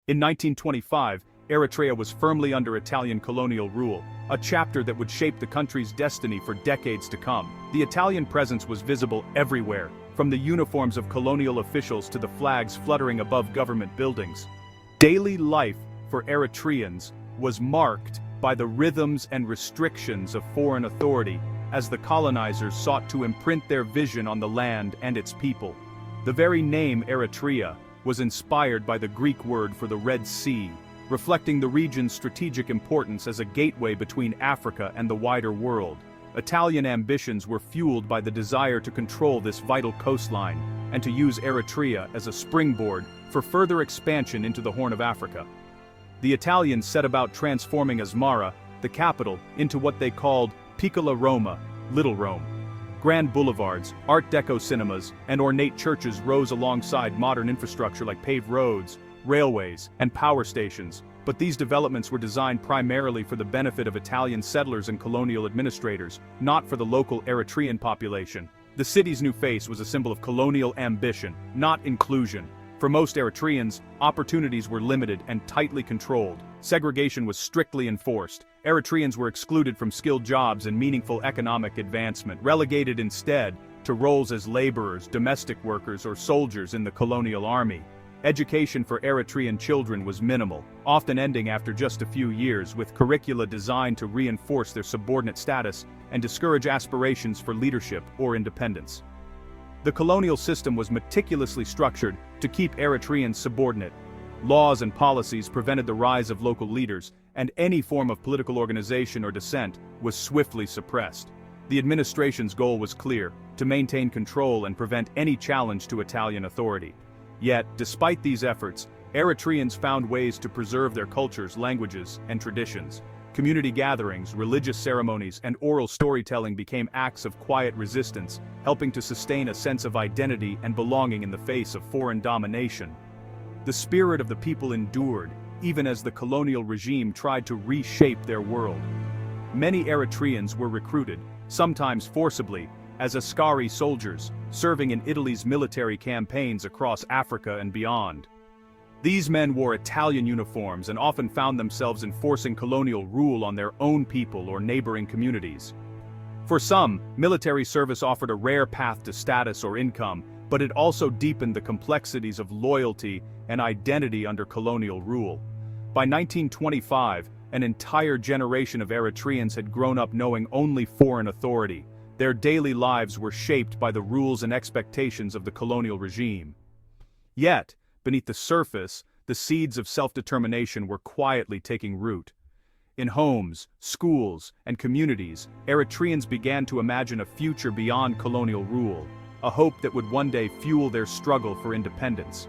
In 1925, Eritrea was firmly under Italian colonial rule, a chapter that would shape the country's destiny for decades to come. The Italian presence was visible everywhere, from the uniforms of colonial officials to the flags fluttering above government buildings. Daily life for Eritreans was marked by the rhythms and restrictions of foreign authority, as the colonizers sought to imprint their vision on the land and its people. The very name Eritrea was inspired by the Greek word for the Red Sea, reflecting the region's strategic importance as a gateway between Africa and the wider world. Italian ambitions were fueled by the desire to control this vital coastline and to use Eritrea as a springboard for further expansion into the Horn of Africa. The Italians set about transforming Asmara, the capital, into what they called Piccola Roma, Little Rome. Grand boulevards, Art Deco cinemas, and ornate churches rose alongside modern infrastructure like paved roads, railways, and power stations, but these developments were designed primarily for the benefit of Italian settlers and colonial administrators, not for the local Eritrean population. The city's new face was a symbol of colonial ambition, not inclusion. For most Eritreans, opportunities were limited and tightly controlled. Segregation was strictly enforced. Eritreans were excluded from skilled jobs and meaningful economic advancement, relegated instead to roles as laborers, domestic workers, or soldiers in the colonial army. Education for Eritrean children was minimal, often ending after just a few years, with curricula designed to reinforce their subordinate status and discourage aspirations for leadership or independence. The colonial system was meticulously structured to keep Eritreans subordinate. Laws and policies prevented the rise of local leaders, and any form of political organization or dissent was swiftly suppressed. The administration's goal was clear: to maintain control and prevent any challenge to Italian authority. Yet, despite these efforts, Eritreans found ways to preserve their cultures, languages, and traditions. Community gatherings, religious ceremonies, and oral storytelling became acts of quiet resistance, helping to sustain a sense of identity and belonging in the face of foreign domination. The spirit of the people endured, even as the colonial regime tried to reshape their world. Many Eritreans were recruited, sometimes forcibly, as Askari soldiers, serving in Italy's military campaigns across Africa and beyond. These men wore Italian uniforms and often found themselves enforcing colonial rule on their own people or neighboring communities. For some, military service offered a rare path to status or income, but it also deepened the complexities of loyalty and identity under colonial rule. By 1925, an entire generation of Eritreans had grown up knowing only foreign authority. Their daily lives were shaped by the rules and expectations of the colonial regime. Yet, beneath the surface, the seeds of self-determination were quietly taking root. In homes, schools, and communities, Eritreans began to imagine a future beyond colonial rule, a hope that would one day fuel their struggle for independence.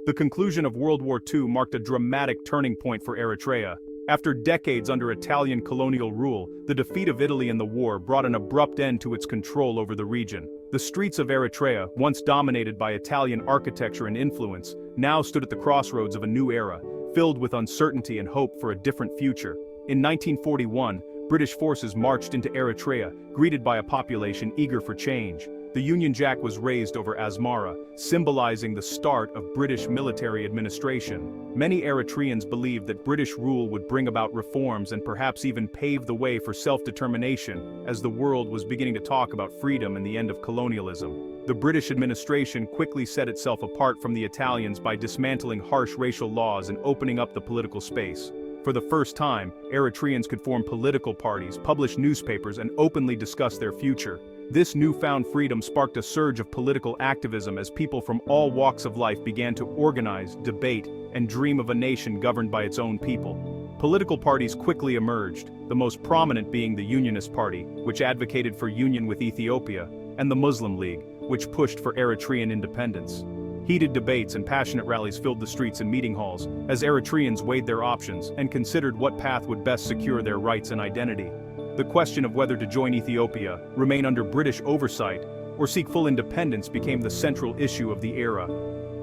The conclusion of World War II marked a dramatic turning point for Eritrea. After decades under Italian colonial rule, the defeat of Italy in the war brought an abrupt end to its control over the region. The streets of Eritrea, once dominated by Italian architecture and influence, now stood at the crossroads of a new era, filled with uncertainty and hope for a different future. In 1941, British forces marched into Eritrea, greeted by a population eager for change. The Union Jack was raised over Asmara, symbolizing the start of British military administration. Many Eritreans believed that British rule would bring about reforms and perhaps even pave the way for self-determination, as the world was beginning to talk about freedom and the end of colonialism. The British administration quickly set itself apart from the Italians by dismantling harsh racial laws and opening up the political space. For the first time, Eritreans could form political parties, publish newspapers, and openly discuss their future. This newfound freedom sparked a surge of political activism as people from all walks of life began to organize, debate, and dream of a nation governed by its own people. Political parties quickly emerged, the most prominent being the Unionist Party, which advocated for union with Ethiopia, and the Muslim League, which pushed for Eritrean independence. Heated debates and passionate rallies filled the streets and meeting halls, as Eritreans weighed their options and considered what path would best secure their rights and identity. The question of whether to join Ethiopia, remain under British oversight, or seek full independence became the central issue of the era.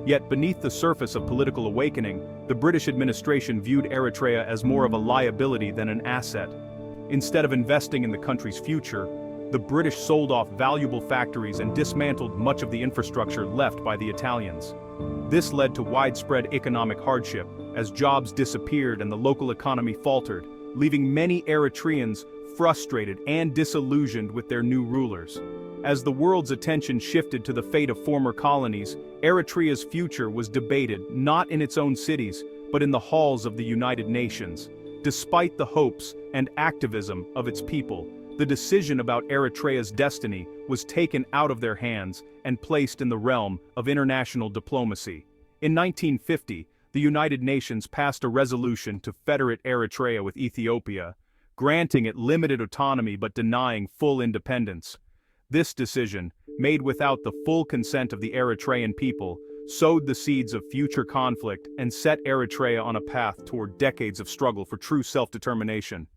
Yet beneath the surface of political awakening, the British administration viewed Eritrea as more of a liability than an asset. Instead of investing in the country's future, the British sold off valuable factories and dismantled much of the infrastructure left by the Italians. This led to widespread economic hardship, as jobs disappeared and the local economy faltered, leaving many Eritreans frustrated and disillusioned with their new rulers. As the world's attention shifted to the fate of former colonies, Eritrea's future was debated not in its own cities, but in the halls of the United Nations. Despite the hopes and activism of its people, the decision about Eritrea's destiny was taken out of their hands and placed in the realm of international diplomacy. In 1950, the United Nations passed a resolution to federate Eritrea with Ethiopia, granting it limited autonomy but denying full independence. This decision, made without the full consent of the Eritrean people, sowed the seeds of future conflict and set Eritrea on a path toward decades of struggle for true self-determination.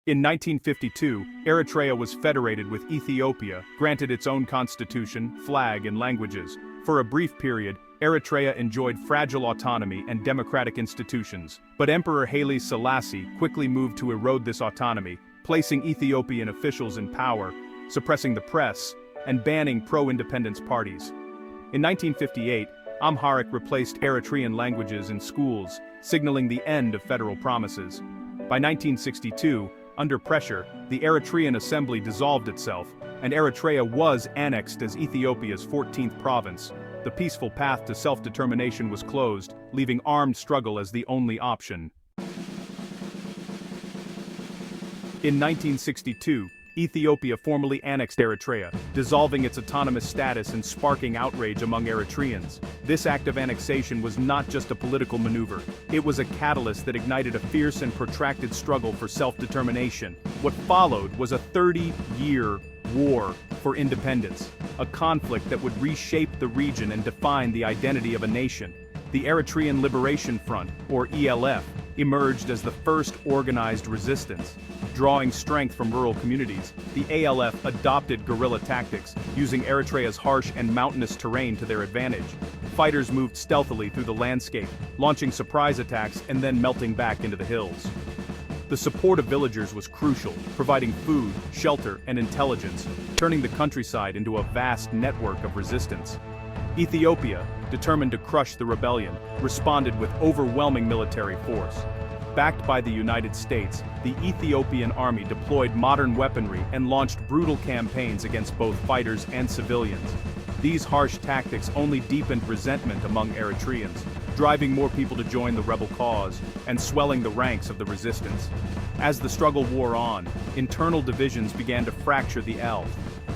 In 1952, Eritrea was federated with Ethiopia, granted its own constitution, flag, and languages. For a brief period, Eritrea enjoyed fragile autonomy and democratic institutions, but Emperor Haile Selassie quickly moved to erode this autonomy, placing Ethiopian officials in power, suppressing the press, and banning pro-independence parties. In 1958, Amharic replaced Eritrean languages in schools, signaling the end of federal promises. By 1962, under pressure, the Eritrean Assembly dissolved itself, and Eritrea was annexed as Ethiopia's 14th province. The peaceful path to self-determination was closed, leaving armed struggle as the only option. In 1962, Ethiopia formally annexed Eritrea, dissolving its autonomous status and sparking outrage among Eritreans. This act of annexation was not just a political maneuver, it was a catalyst that ignited a fierce and protracted struggle for self-determination. What followed was a 30-year war for independence, a conflict that would reshape the region and define the identity of a nation. The Eritrean Liberation Front, or ELF, emerged as the first organized resistance. Drawing strength from rural communities, the ALF adopted guerrilla tactics, using Eritrea's harsh and mountainous terrain to their advantage. Fighters moved stealthily through the landscape, launching surprise attacks and then melting back into the hills. The support of villagers was crucial, providing food, shelter, and intelligence, turning the countryside into a vast network of resistance. Ethiopia, determined to crush the rebellion, responded with overwhelming military force. Backed by the United States, the Ethiopian army deployed modern weaponry and launched brutal campaigns against both fighters and civilians. These harsh tactics only deepened resentment among Eritreans, driving more people to join the rebel cause and swelling the ranks of the resistance. As the struggle wore on, internal divisions began to fracture the ELF.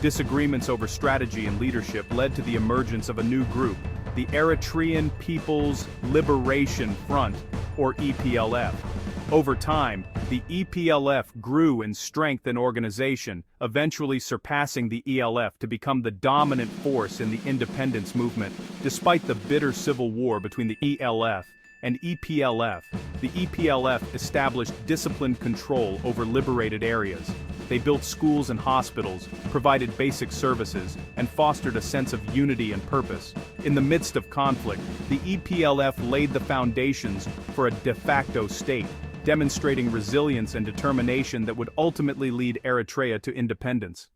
Disagreements over strategy and leadership led to the emergence of a new group, the Eritrean People's Liberation Front, or EPLF. Over time, the EPLF grew in strength and organization, eventually surpassing the ELF to become the dominant force in the independence movement. Despite the bitter civil war between the ELF and EPLF, the EPLF established disciplined control over liberated areas. They built schools and hospitals, provided basic services, and fostered a sense of unity and purpose. In the midst of conflict, the EPLF laid the foundations for a de facto state, demonstrating resilience and determination that would ultimately lead Eritrea to independence.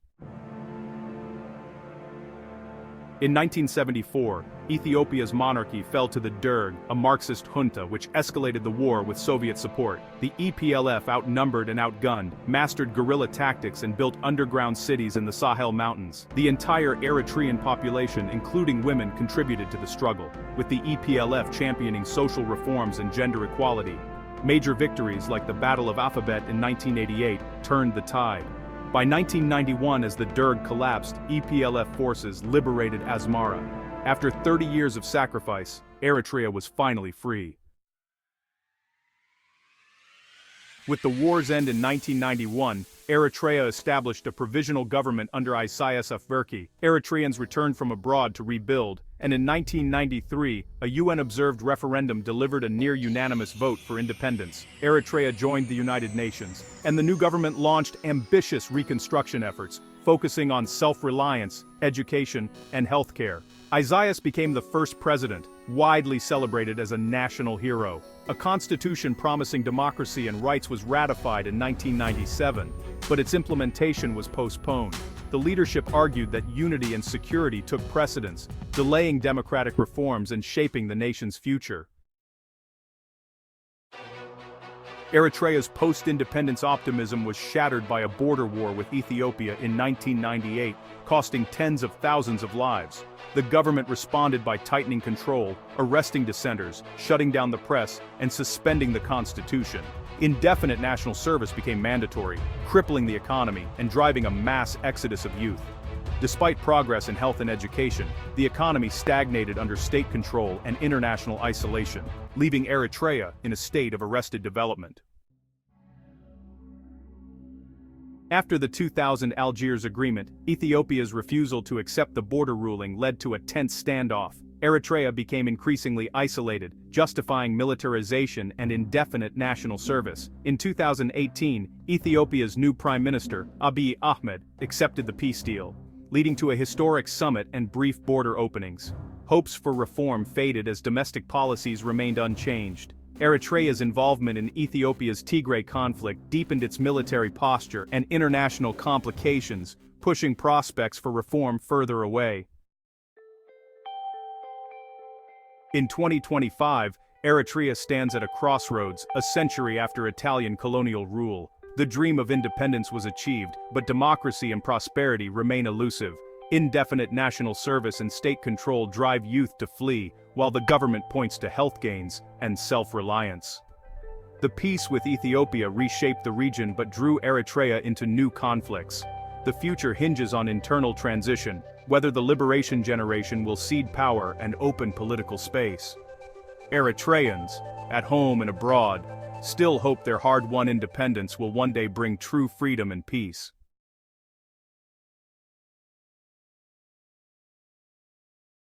In 1974, Ethiopia's monarchy fell to the Derg, a Marxist junta which escalated the war with Soviet support. The EPLF, outnumbered and outgunned, mastered guerrilla tactics and built underground cities in the Sahel Mountains. The entire Eritrean population, including women, contributed to the struggle, with the EPLF championing social reforms and gender equality. Major victories like the Battle of Alphabet in 1988 turned the tide. By 1991, as the Derg collapsed, EPLF forces liberated Asmara. After 30 years of sacrifice, Eritrea was finally free. With the war's end in 1991, Eritrea established a provisional government under Isaias Afwerki. Eritreans returned from abroad to rebuild, and in 1993, a UN-observed referendum delivered a near-unanimous vote for independence. Eritrea joined the United Nations, and the new government launched ambitious reconstruction efforts, focusing on self-reliance, education, and healthcare. Isaias became the first president, widely celebrated as a national hero. A constitution promising democracy and rights was ratified in 1997, but its implementation was postponed. The leadership argued that unity and security took precedence, delaying democratic reforms and shaping the nation's future. Eritrea's post-independence optimism was shattered by a border war with Ethiopia in 1998, costing tens of thousands of lives. The government responded by tightening control, arresting dissenters, shutting down the press, and suspending the constitution. Indefinite national service became mandatory, crippling the economy and driving a mass exodus of youth. Despite progress in health and education, the economy stagnated under state control and international isolation, leaving Eritrea in a state of arrested development. After the 2000 Algiers Agreement, Ethiopia's refusal to accept the border ruling led to a tense standoff. Eritrea became increasingly isolated, justifying militarization and indefinite national service. In 2018, Ethiopia's new Prime Minister, Abiy Ahmed, accepted the peace deal, leading to a historic summit and brief border openings. Hopes for reform faded as domestic policies remained unchanged. Eritrea's involvement in Ethiopia's Tigray conflict deepened its military posture and international complications, pushing prospects for reform further away. In 2025, Eritrea stands at a crossroads, a century after Italian colonial rule. The dream of independence was achieved, but democracy and prosperity remain elusive. Indefinite national service and state control drive youth to flee, while the government points to health gains and self-reliance. The peace with Ethiopia reshaped the region but drew Eritrea into new conflicts. The future hinges on internal transition, whether the liberation generation will cede power and open political space. Eritreans, at home and abroad, still hope their hard-won independence will one day bring true freedom and peace.